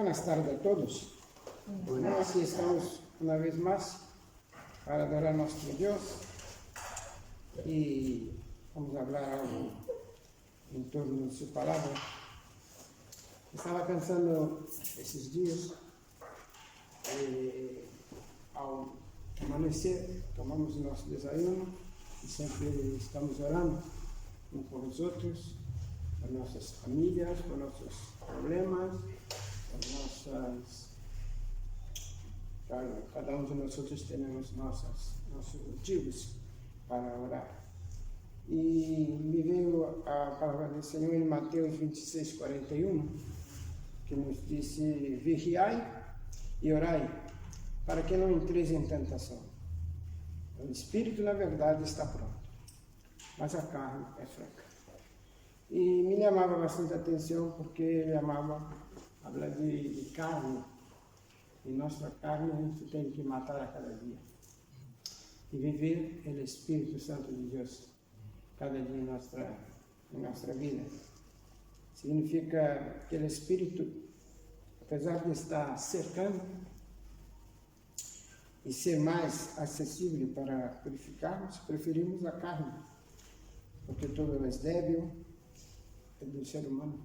Buenas tardes a todos. Bueno, aquí estamos una vez más para adorar a nuestro Dios y vamos a hablar algo en torno de su palabra. Estaba pensando estos días, al amanecer tomamos nuestro desayuno y siempre estamos orando uns por los otros, por nuestras familias, por nuestros problemas, por nuestras... Claro, cada uno de nosotros tenemos nuestros motivos para orar. Y me veio a palavra do Senhor em Mateus 26, 41, que nos diz: vigiai e orai, para que não entreis em tentação. O espírito, na verdade, está pronto, mas a carne é fraca. E me chamava bastante a atenção porque ele amava falar de carne, e nossa carne a gente tem que matar a cada dia e viver o Espírito Santo de Deus cada dia em nossa vida. Significa que o Espírito, apesar de estar cercando e ser mais acessível para purificarmos, preferimos a carne, porque todo é débil, é do ser humano.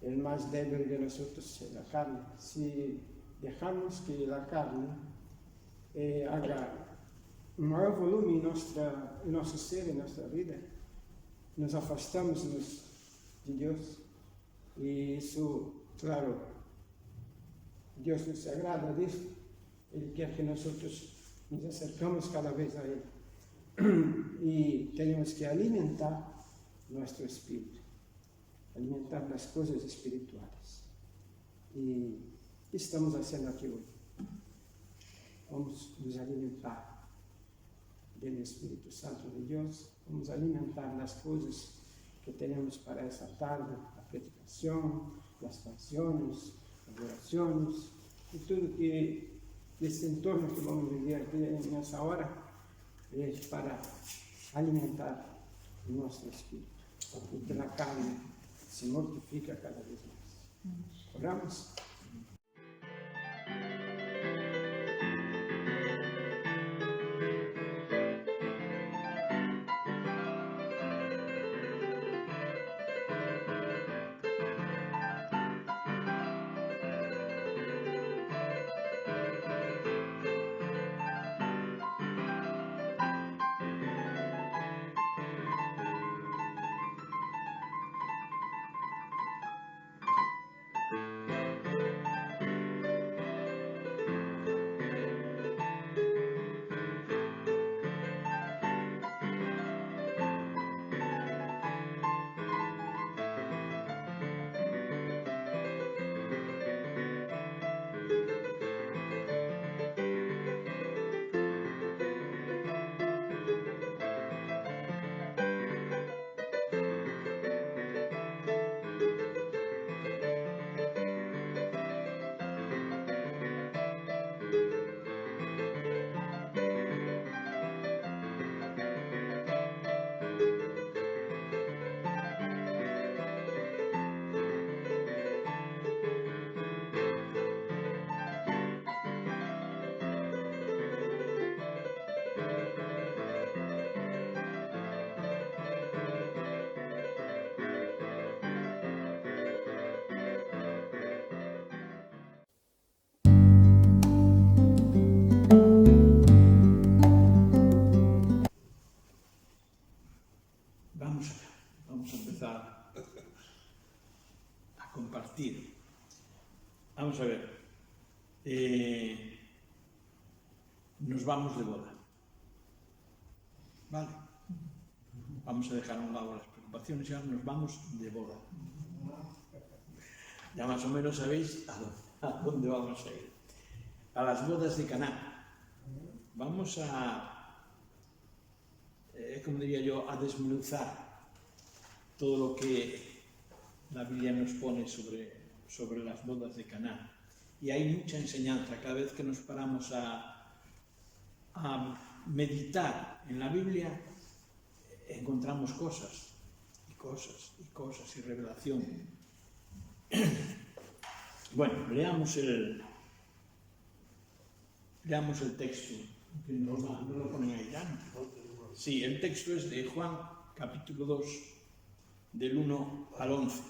O mais débil de nós é a carne. Se deixamos que a carne haga um maior volume em nosso ser, em nossa vida, nos afastamos de Deus. E isso, claro, Deus não se agrada disso. Ele quer que nós nos acercamos cada vez a Ele. E temos que alimentar nosso espírito, alimentar as coisas espirituais. E o que estamos fazendo aqui hoje? Vamos nos alimentar do Espírito Santo de Deus, vamos alimentar das coisas que temos para essa tarde, a predicação, as canções, as orações, e tudo que esse entorno que vamos viver aqui nessa hora é para alimentar o nosso espírito, porque a carne se mortifica cada vez mais. Oramos? Vamos a empezar a compartir. Vamos a ver. Nos vamos de boda. ¿Vale? Vamos a dejar a un lado las preocupaciones y ahora nos vamos de boda. Ya más o menos sabéis a dónde vamos a ir. A las bodas de Caná. Vamos a, como diría yo, a desmenuzar todo lo que la Biblia nos pone sobre las bodas de Caná. Y hay mucha enseñanza. Cada vez que nos paramos a meditar en la Biblia, encontramos cosas y revelación. Bueno, leamos el texto, que no lo ponen ahí ya, ¿no? Sí, el texto es de Juan, capítulo 2, del 1 al 11.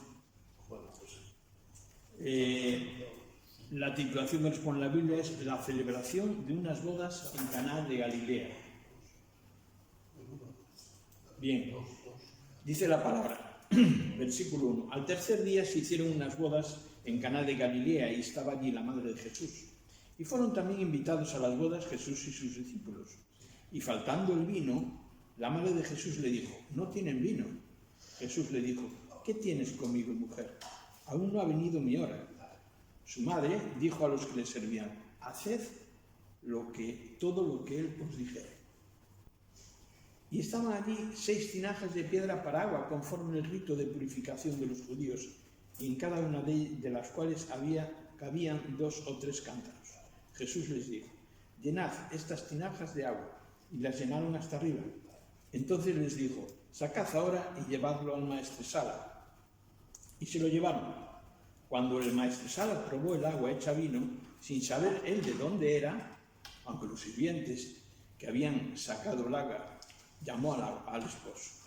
La titulación que nos pone la Biblia es La celebración de unas bodas en Caná de Galilea. Bien, dice la palabra, versículo 1. Al tercer día se hicieron unas bodas en Caná de Galilea y estaba allí la madre de Jesús. Y fueron también invitados a las bodas Jesús y sus discípulos. Y faltando el vino, la madre de Jesús le dijo, no tienen vino. Jesús le dijo, ¿qué tienes conmigo, mujer? Aún no ha venido mi hora. Su madre dijo a los que le servían, haced todo lo que él os dijere. Y estaban allí 6 tinajas de piedra para agua, conforme el rito de purificación de los judíos, y en cada una de las cuales cabían 2 o 3 cántaros. Jesús les dijo, llenad estas tinajas de agua, y las llenaron hasta arriba. Entonces les dijo, sacad ahora y llevadlo al maestresala. Y se lo llevaron. Cuando el maestresala probó el agua hecha vino, sin saber él de dónde era, aunque los sirvientes que habían sacado el agua, llamó al esposo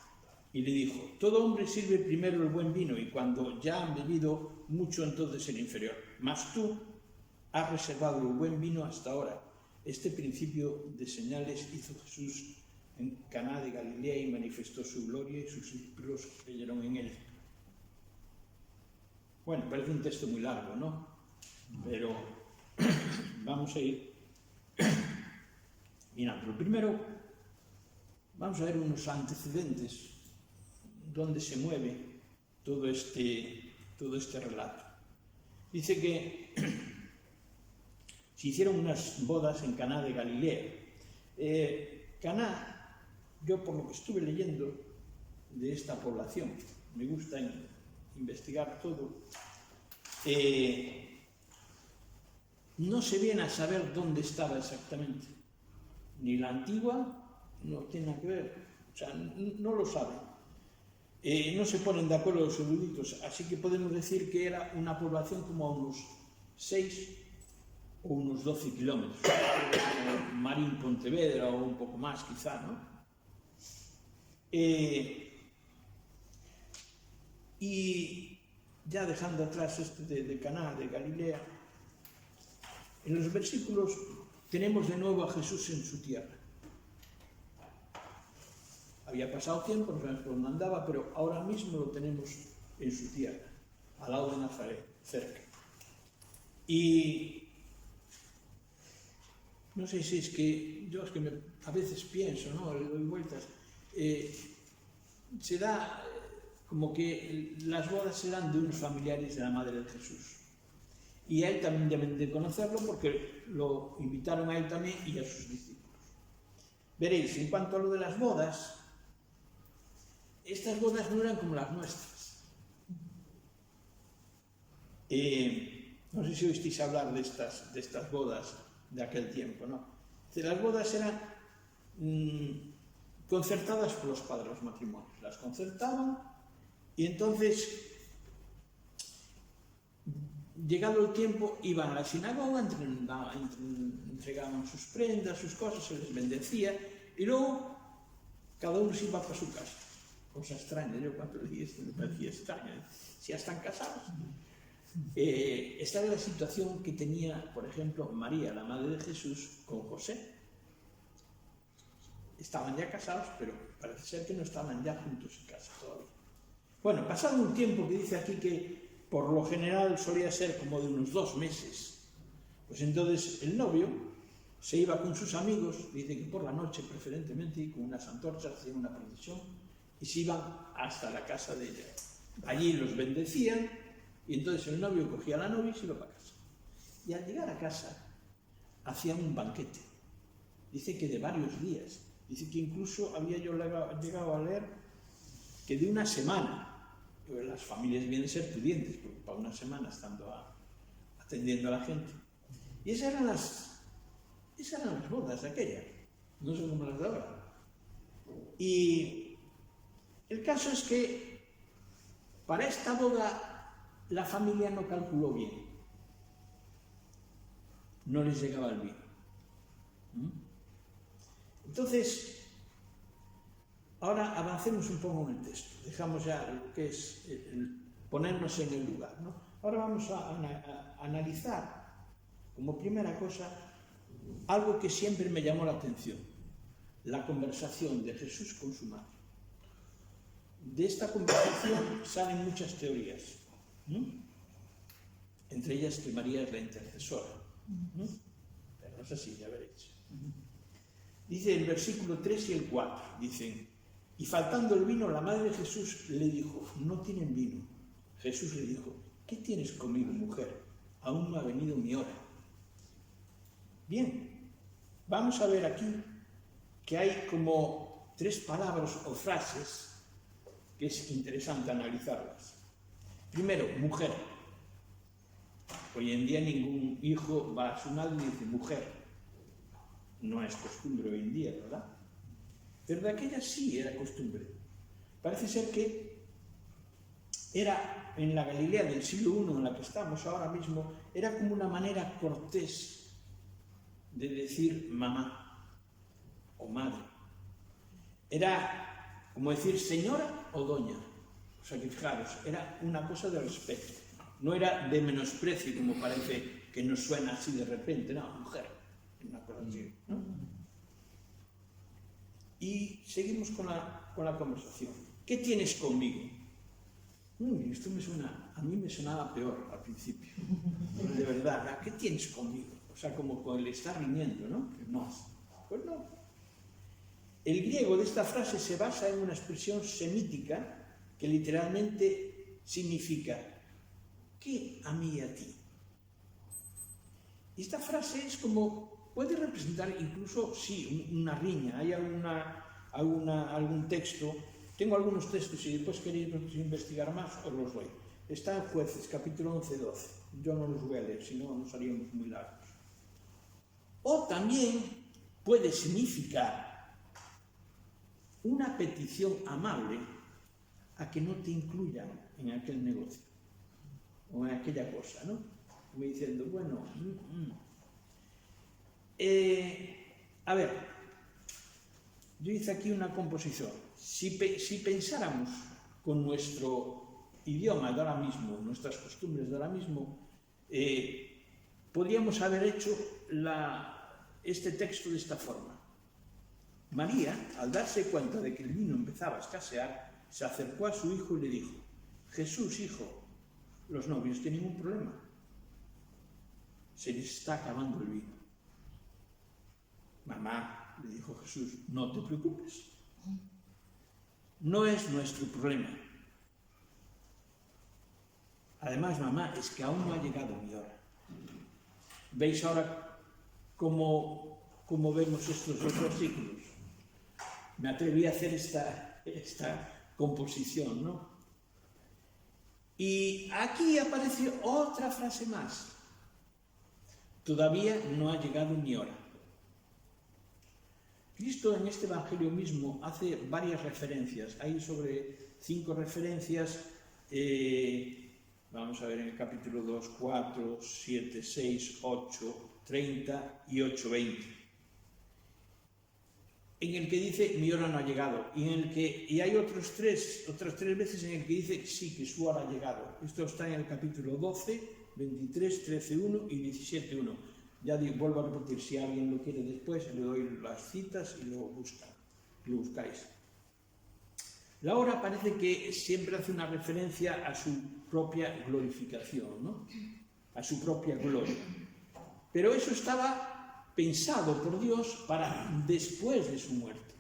y le dijo, todo hombre sirve primero el buen vino y cuando ya han bebido mucho entonces el inferior. Mas tú has reservado el buen vino hasta ahora. Este principio de señales hizo Jesús en Caná de Galilea y manifestó su gloria y sus discípulos creyeron en él. Bueno, parece un texto muy largo, ¿no? Pero vamos a ir mirando. Lo primero, vamos a ver unos antecedentes donde se mueve todo este relato. Dice que se hicieron unas bodas en Caná de Galilea. Caná, yo por lo que estuve leyendo de esta población, me gusta investigar todo, no se viene a saber dónde estaba exactamente. Ni la antigua, no tiene nada que ver, o sea, no lo saben. No se ponen de acuerdo los eruditos, así que podemos decir que era una población como a unos 6 o unos 12 kilómetros, Marín Pontevedra o un poco más quizá, ¿no? Y ya dejando atrás de Caná, de Galilea, en los versículos tenemos de nuevo a Jesús en su tierra. Había pasado tiempo, no sabemos por dónde andaba, pero ahora mismo lo tenemos en su tierra, al lado de Nazaret, cerca. Y no sé si es que yo a veces pienso, ¿no? Le doy vueltas. Se da como que las bodas eran de unos familiares de la madre de Jesús. Y a él también deben de conocerlo porque lo invitaron a él también y a sus discípulos. Veréis, en cuanto a lo de las bodas, estas bodas no eran como las nuestras. No sé si oísteis hablar de estas bodas de aquel tiempo, ¿no? Las bodas eran concertadas por los padres de los matrimonios. Las concertaban y entonces, llegado el tiempo, iban a la sinagoga, entregaban sus prendas, sus cosas, se les bendecía y luego cada uno se iba para su casa. Cosa extraña, yo cuando leí esto me parecía extraña. Si ya están casados. Esta era la situación que tenía, por ejemplo, María, la madre de Jesús, con José. Estaban ya casados, pero parece ser que no estaban ya juntos en casa todavía. Bueno, pasado un tiempo que dice aquí que por lo general solía ser como de unos 2 meses, pues entonces el novio se iba con sus amigos, dice que por la noche preferentemente, y con unas antorchas hacían una procesión, y se iban hasta la casa de ella. Allí los bendecían, y entonces el novio cogía a la novia y se iba para casa. Y al llegar a casa, hacían un banquete. Dice que de varios días. Dice que incluso había yo llegado a leer que de una semana. Pues las familias vienen a ser pudientes, porque para una semana estando atendiendo a la gente. Y esas eran las bodas de aquella, no son como las de ahora. Y el caso es que para esta boda la familia no calculó bien. no les llegaba el vino. Entonces, ahora avancemos un poco en el texto, dejamos ya lo que es ponernos en el lugar, ¿no? Ahora vamos a analizar, como primera cosa, algo que siempre me llamó la atención, la conversación de Jesús con su madre. De esta conversación salen muchas teorías, ¿no? Entre ellas que María es la intercesora, ¿no? Pero no es así, ya veréis. Dice el versículo 3 y el 4, dicen: y faltando el vino, la madre de Jesús le dijo: no tienen vino. Jesús le dijo: ¿qué tienes conmigo, mujer? Aún no ha venido mi hora. Bien, vamos a ver aquí que hay como 3 palabras o frases que es interesante analizarlas. Primero, mujer. Hoy en día ningún hijo va a su madre y dice mujer. No es costumbre hoy en día, ¿verdad? Pero de aquella sí era costumbre. Parece ser que era en la Galilea del siglo I, en la que estamos ahora mismo, era como una manera cortés de decir mamá o madre. Era como decir señora o doña. O sea que fijaros, era una cosa de respeto. No era de menosprecio, como parece que nos suena así de repente. No, mujer. Una cosa así, ¿no? Y seguimos con la conversación. ¿Qué tienes conmigo? Esto me suena, a mí me sonaba peor al principio. De verdad, ¿qué tienes conmigo? O sea, como le está riñendo, ¿no? No, pues no. El griego de esta frase se basa en una expresión semítica que literalmente significa ¿qué a mí y a ti? Y esta frase es como, puede representar incluso, sí, una riña. Hay algún texto, tengo algunos textos y después queréis investigar más, os los doy. Está en Jueces, capítulo 11-12. Yo no los voy a leer, si no nos haríamos muy largos. O también puede significar una petición amable a que no te incluyan en aquel negocio o en aquella cosa, ¿no? Como diciendo, bueno, a ver, yo hice aquí una composición. Si pensáramos con nuestro idioma de ahora mismo, nuestras costumbres de ahora mismo, podríamos haber hecho este texto de esta forma. María, al darse cuenta de que el vino empezaba a escasear, se acercó a su hijo y le dijo: Jesús, hijo, los novios tienen un problema. Se les está acabando el vino. Mamá, le dijo Jesús, no te preocupes. No es nuestro problema. Además, mamá, es que aún no ha llegado mi hora. ¿Veis ahora cómo vemos estos dos versículos? Me atreví a hacer esta composición, ¿no? Y aquí apareció otra frase más. Todavía no ha llegado mi hora. Cristo en este Evangelio mismo hace varias referencias. Hay sobre 5 referencias. Vamos a ver en el capítulo 2, 4, 7, 6, 8, 30 y 8, 20. En el que dice, mi hora no ha llegado. Y hay otras tres veces en el que dice, sí, que su hora ha llegado. Esto está en el capítulo 12, 23, 13, 1 y 17, 1. Ya vuelvo a repetir, si alguien lo quiere después, le doy las citas y lo buscáis. La hora parece que siempre hace una referencia a su propia glorificación, ¿no? A su propia gloria. Pero eso estaba pensado por Dios para después de su muerte.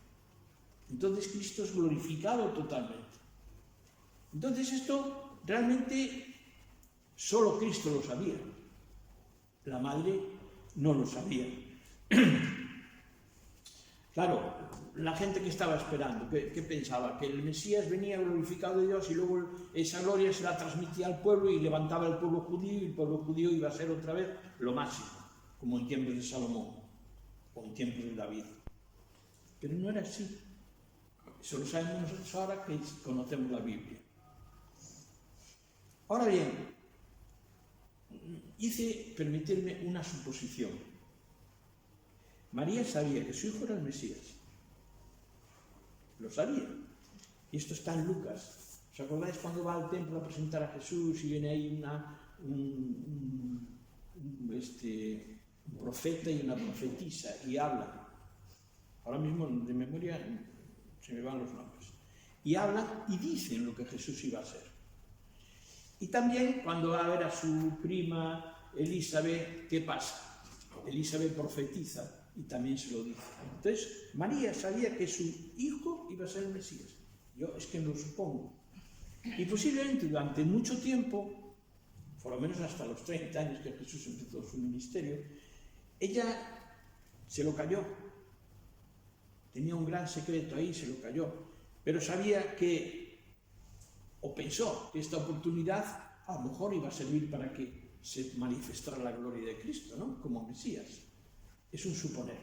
Entonces Cristo es glorificado totalmente. Entonces esto realmente solo Cristo lo sabía. La madre no lo sabía. Claro, la gente que estaba esperando, ¿qué pensaba? Que el Mesías venía glorificado de Dios y luego esa gloria se la transmitía al pueblo y levantaba el pueblo judío, y el pueblo judío iba a ser otra vez lo máximo, como en tiempos de Salomón o en tiempos de David. Pero no era así. Eso lo sabemos nosotros ahora que conocemos la Biblia. Ahora bien, hice permitirme una suposición. María sabía que su hijo era el Mesías. Lo sabía. Y esto está en Lucas. ¿Os acordáis cuando va al templo a presentar a Jesús y viene ahí un profeta y una profetisa y hablan? Ahora mismo de memoria se me van los nombres. Y hablan y dicen lo que Jesús iba a ser. Y también cuando va a ver a su prima Elizabeth, ¿qué pasa? Elizabeth profetiza y también se lo dice. Entonces, María sabía que su hijo iba a ser el Mesías. Yo es que lo supongo. Y posiblemente durante mucho tiempo, por lo menos hasta los 30 años que Jesús empezó su ministerio, ella se lo cayó. Tenía un gran secreto ahí, se lo cayó. Pero sabía que, o pensó que esta oportunidad a lo mejor iba a servir para que se manifestara la gloria de Cristo, ¿no? Como Mesías. Es un suponer.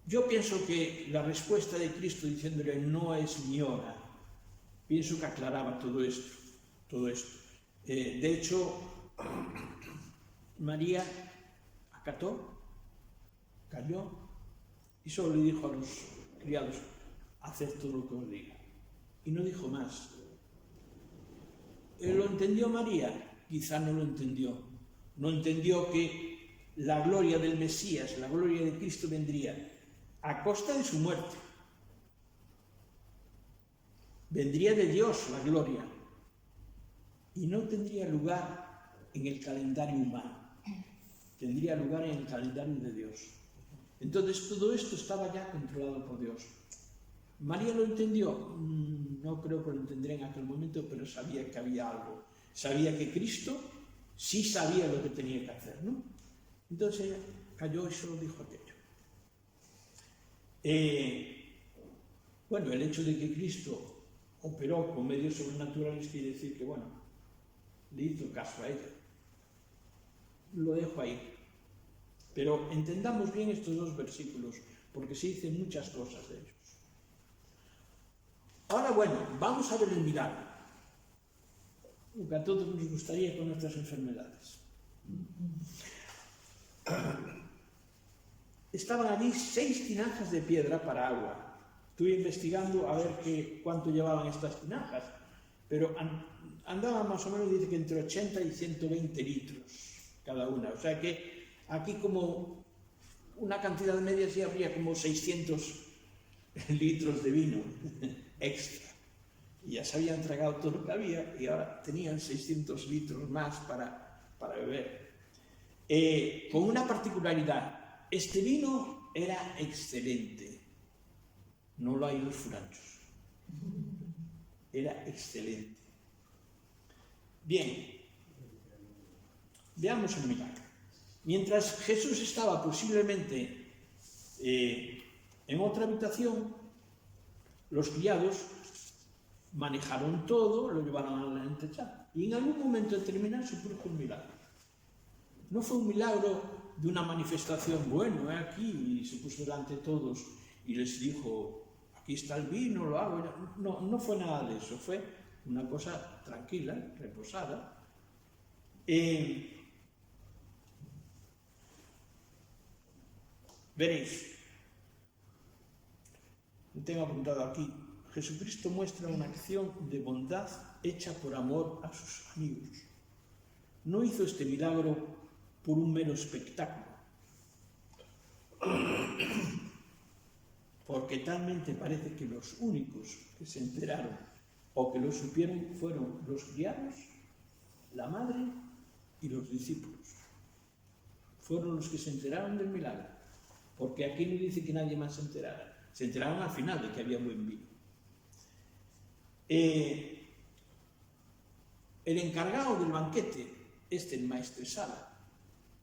Yo pienso que la respuesta de Cristo diciéndole no es mi hora, pienso que aclaraba todo esto. De hecho, María acató, cayó y solo le dijo a los criados, haced todo lo que os diga. Y no dijo más. ¿Lo entendió María? Quizá no lo entendió. No entendió que la gloria del Mesías, la gloria de Cristo vendría a costa de su muerte. Vendría de Dios la gloria y no tendría lugar en el calendario humano, tendría lugar en el calendario de Dios. Entonces todo esto estaba ya controlado por Dios. ¿María lo entendió? No creo que lo entendiera en aquel momento, pero sabía que había algo. Sabía que Cristo sí sabía lo que tenía que hacer, ¿no? Entonces ella cayó y solo dijo aquello. Bueno, el hecho de que Cristo operó con medios sobrenaturales quiere decir que, bueno, le hizo caso a ella. Lo dejo ahí. Pero entendamos bien estos dos versículos, porque se dicen muchas cosas de ellos. Ahora, bueno, vamos a ver el milagro. Lo que a todos nos gustaría con nuestras enfermedades. Estaban allí 6 tinajas de piedra para agua. Estuve investigando a ver cuánto llevaban estas tinajas, pero andaban más o menos, dice que entre 80 y 120 litros cada una. O sea que aquí como una cantidad media sí habría como 600 litros de vino extra. Y ya se habían tragado todo lo que había y ahora tenían 600 litros más para beber. Con una particularidad. Este vino era excelente. No lo hay en los furanchos. Era excelente. Bien. Veamos el milagro. Mientras Jesús estaba posiblemente en otra habitación, los criados manejaron todo, lo llevaron a la antesala y en algún momento determinado se produjo un milagro. No fue un milagro de una manifestación, bueno, aquí, y se puso delante de todos y les dijo, aquí está el vino, lo hago. No fue nada de eso, fue una cosa tranquila, reposada. Veréis, lo tengo apuntado aquí, Jesucristo muestra una acción de bondad hecha por amor a sus amigos. No hizo este milagro por un mero espectáculo, porque talmente parece que los únicos que se enteraron o que lo supieron fueron los criados, la madre y los discípulos. Fueron los que se enteraron del milagro, porque aquí no dice que nadie más se enterara. Se enteraron al final de que había buen vino. El encargado del banquete, el maestresala,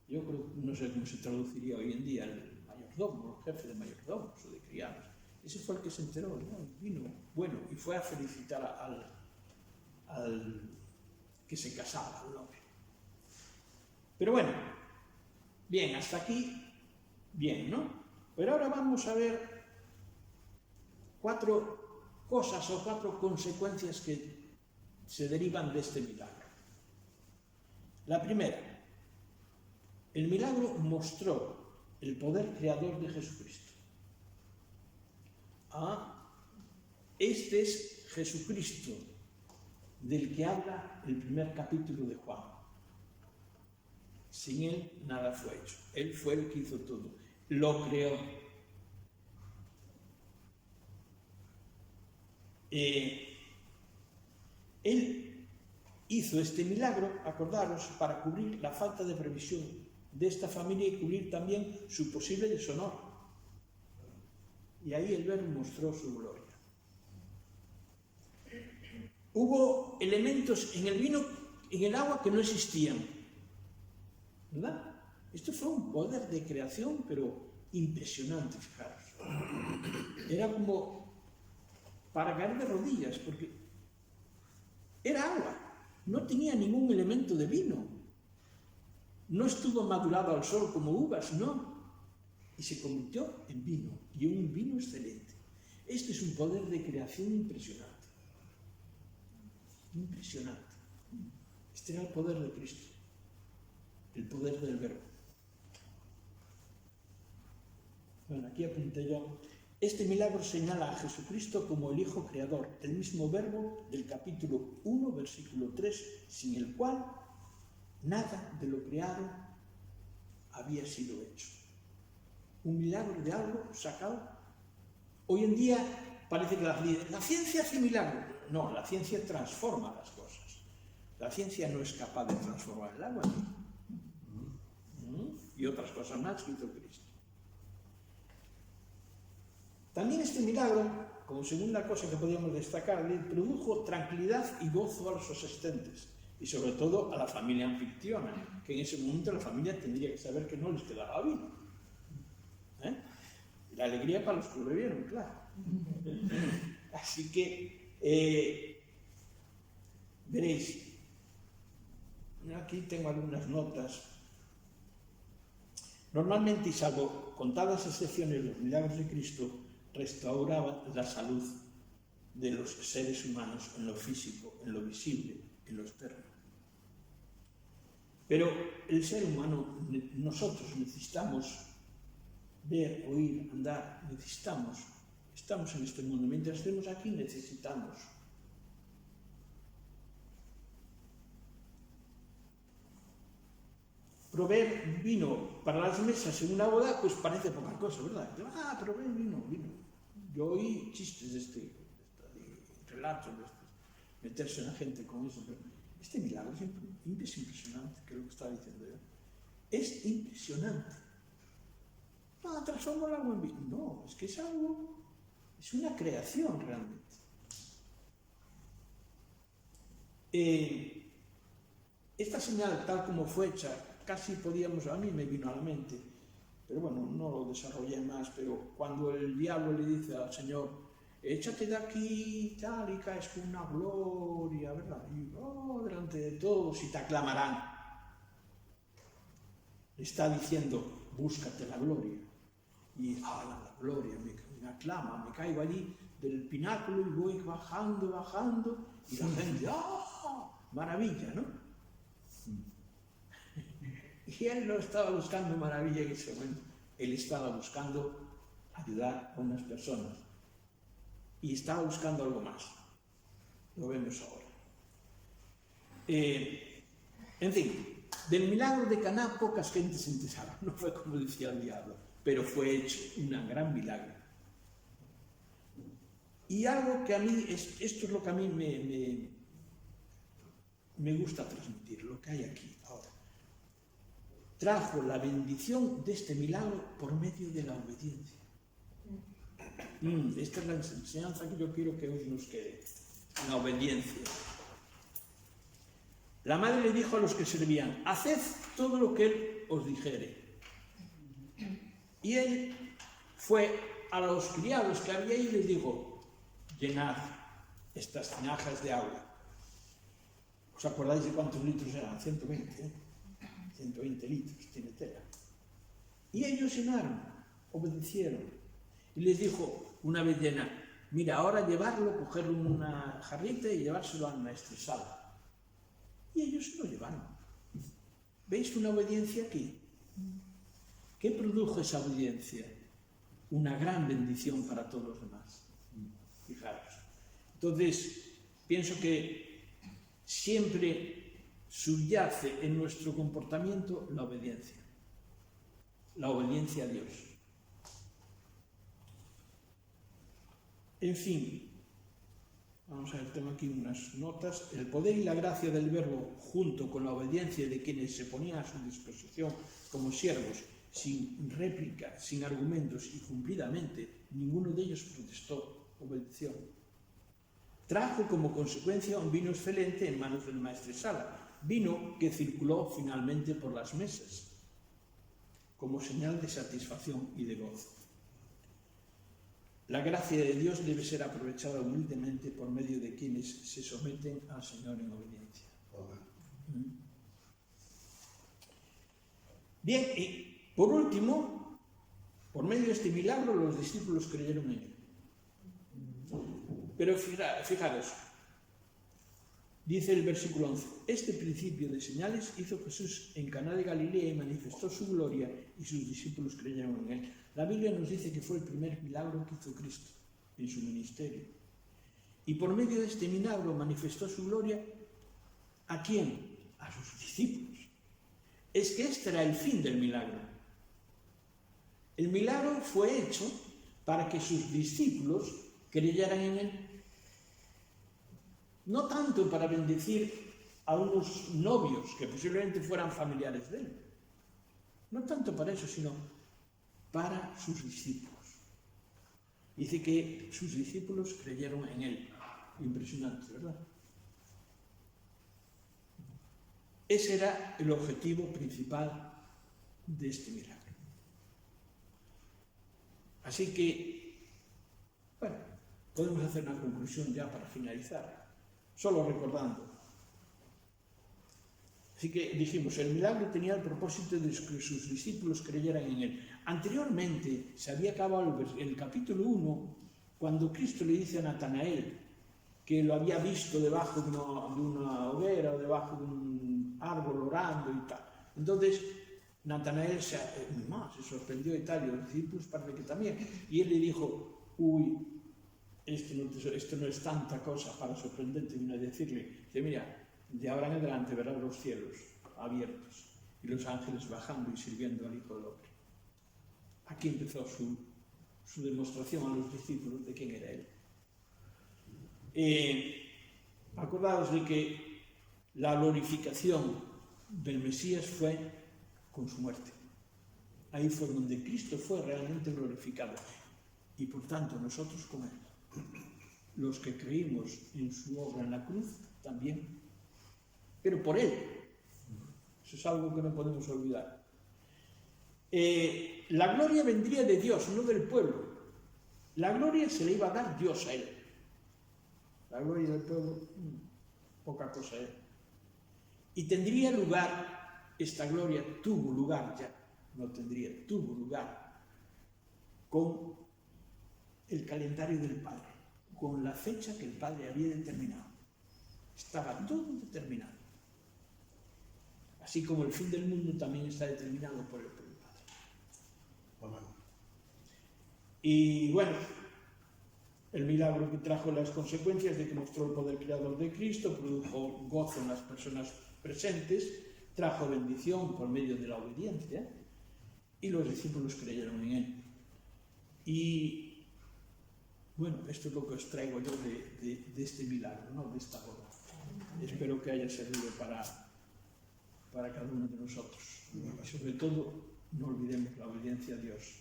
yo creo, no sé cómo se traduciría hoy en día, el mayordomo, el jefe de mayordomos o de criados, ese fue el que se enteró, ¿no? El vino bueno, y fue a felicitar al que se casaba, al novio. Pero bueno, bien, hasta aquí, bien, ¿no? Pero ahora vamos a ver 4 cosas o 4 consecuencias que se derivan de este milagro. La primera, el milagro mostró el poder creador de Jesucristo. Este es Jesucristo del que habla el primer capítulo de Juan. Sin él nada fue hecho. Él fue el que hizo todo. Lo creó. Él hizo este milagro, acordaros, para cubrir la falta de previsión de esta familia y cubrir también su posible deshonor. Y ahí el Verbo mostró su gloria. Hubo elementos en el vino, en el agua, que no existían, ¿verdad? Esto fue un poder de creación, pero impresionante, fijaros. Era como para caer de rodillas, porque era agua, no tenía ningún elemento de vino. No estuvo madurado al sol como uvas, no. Y se convirtió en vino, y un vino excelente. Este es un poder de creación impresionante. Impresionante. Este era el poder de Cristo, el poder del Verbo. Bueno, aquí apunté yo. Este milagro señala a Jesucristo como el Hijo Creador, el mismo Verbo del capítulo 1, versículo 3, sin el cual nada de lo creado había sido hecho. Un milagro de algo sacado. Hoy en día parece que la ciencia hace milagros. No, la ciencia transforma las cosas. La ciencia no es capaz de transformar el agua. Y otras cosas más que hizo Cristo. También este milagro, como segunda cosa que podríamos destacar, le produjo tranquilidad y gozo a los asistentes, y sobre todo a la familia anfitriona, que en ese momento la familia tendría que saber que no les quedaba vino. La alegría para los que lo bebieron, claro. Así que veréis, aquí tengo algunas notas. Normalmente, y salvo contadas excepciones, los milagros de Cristo restauraban la salud de los seres humanos en lo físico, en lo visible, en lo externo. Pero el ser humano, nosotros necesitamos ver, oír, andar, estamos en este mundo. Mientras estemos aquí, necesitamos. Proveer vino para las mesas en una boda, pues parece poca cosa, ¿verdad? Proveer vino. Yo oí chistes de relatos, meterse en la gente con eso, pero este milagro es impresionante, que es lo que estaba diciendo yo. Es impresionante. Transformo el agua en vino. No, es que es algo, es una creación realmente. Esta señal, tal como fue hecha, casi podíamos, a mí me vino a la mente, pero bueno, no lo desarrollé más, pero cuando el diablo le dice al Señor, échate de aquí tal, y caes con una gloria, ¿verdad? Y delante de todos y te aclamarán. Le está diciendo, búscate la gloria. Y la gloria, me aclama, me caigo allí del pináculo y voy bajando, y la gente, maravilla, ¿no? Y él no estaba buscando maravilla en ese momento, él estaba buscando ayudar a unas personas y estaba buscando algo más. Lo vemos ahora. En fin, del milagro de Caná pocas gentes se enteraron, no fue como decía el diablo, pero fue hecho un gran milagro. Y algo que a mí, esto es lo que a mí me gusta transmitir, lo que hay aquí ahora. Trajo la bendición de este milagro por medio de la obediencia. Esta es la enseñanza que yo quiero que hoy nos quede, la obediencia. La madre le dijo a los que servían, haced todo lo que él os dijere. Y él fue a los criados que había ahí y les dijo, llenad estas tinajas de agua. ¿Os acordáis de cuántos litros eran? 120, 120 litros, tiene tela. Y ellos llenaron, obedecieron. Y les dijo, una vez llena, mira, ahora llevarlo, coger una jarrita y llevárselo al maestresala. Y ellos se lo llevaron. ¿Veis una obediencia aquí? ¿Qué produjo esa obediencia? Una gran bendición para todos los demás. Fijaros. Entonces, pienso que siempre subyace en nuestro comportamiento la obediencia a Dios. En fin, vamos a ver, tengo aquí unas notas. El poder y la gracia del Verbo, junto con la obediencia de quienes se ponían a su disposición como siervos, sin réplica, sin argumentos y cumplidamente, ninguno de ellos protestó, obedeció. Trajo como consecuencia un vino excelente en manos del maestresala, vino que circuló finalmente por las mesas, como señal de satisfacción y de gozo. La gracia de Dios debe ser aprovechada humildemente por medio de quienes se someten al Señor en obediencia. Bien, y por último, por medio de este milagro los discípulos creyeron en él. Pero fijaros, dice el versículo 11, este principio de señales hizo Jesús en Caná de Galilea y manifestó su gloria y sus discípulos creyeron en él. La Biblia nos dice que fue el primer milagro que hizo Cristo en su ministerio. Y por medio de este milagro manifestó su gloria, ¿a quién? A sus discípulos. Es que este era el fin del milagro. El milagro fue hecho para que sus discípulos creyeran en él. No tanto para bendecir a unos novios que posiblemente fueran familiares de él. No tanto para eso, sino para sus discípulos. Dice que sus discípulos creyeron en él. Impresionante, ¿verdad? Ese era el objetivo principal de este milagro. Así que, bueno, podemos hacer una conclusión ya para finalizar, solo recordando. Así que dijimos, el milagro tenía el propósito de que sus discípulos creyeran en él. Anteriormente se había acabado el capítulo 1, cuando Cristo le dice a Natanael que lo había visto debajo de una hoguera o debajo de un árbol orando y tal. Entonces, Natanael se sorprendió y tal, y los discípulos parece que también. Y él le dijo, esto no es tanta cosa para sorprenderte, vino a decirle, que mira, de ahora en adelante verás los cielos abiertos y los ángeles bajando y sirviendo al Hijo del Hombre. Aquí empezó su demostración a los discípulos de quién era él. Acordaos de que la glorificación del Mesías fue con su muerte. Ahí fue donde Cristo fue realmente glorificado. Y por tanto nosotros con él, los que creímos en su obra en la cruz, también, pero por él. Eso es algo que no podemos olvidar. La gloria vendría de Dios, no del pueblo. La gloria se le iba a dar Dios a él. La gloria del pueblo, poca cosa es. Y tendría lugar, esta gloria tuvo lugar ya, no tendría, tuvo lugar con el calendario del Padre, con la fecha que el Padre había determinado. Estaba todo determinado. Así como el fin del mundo también está determinado por el Padre. Y bueno, el milagro que trajo las consecuencias de que mostró el poder creador de Cristo, produjo gozo en las personas presentes, trajo bendición por medio de la obediencia, y los discípulos creyeron en él. Y bueno, esto es lo que os traigo yo de este milagro, ¿no? De esta boda. Espero que haya servido para cada uno de nosotros. Y sobre todo, no olvidemos la obediencia a Dios.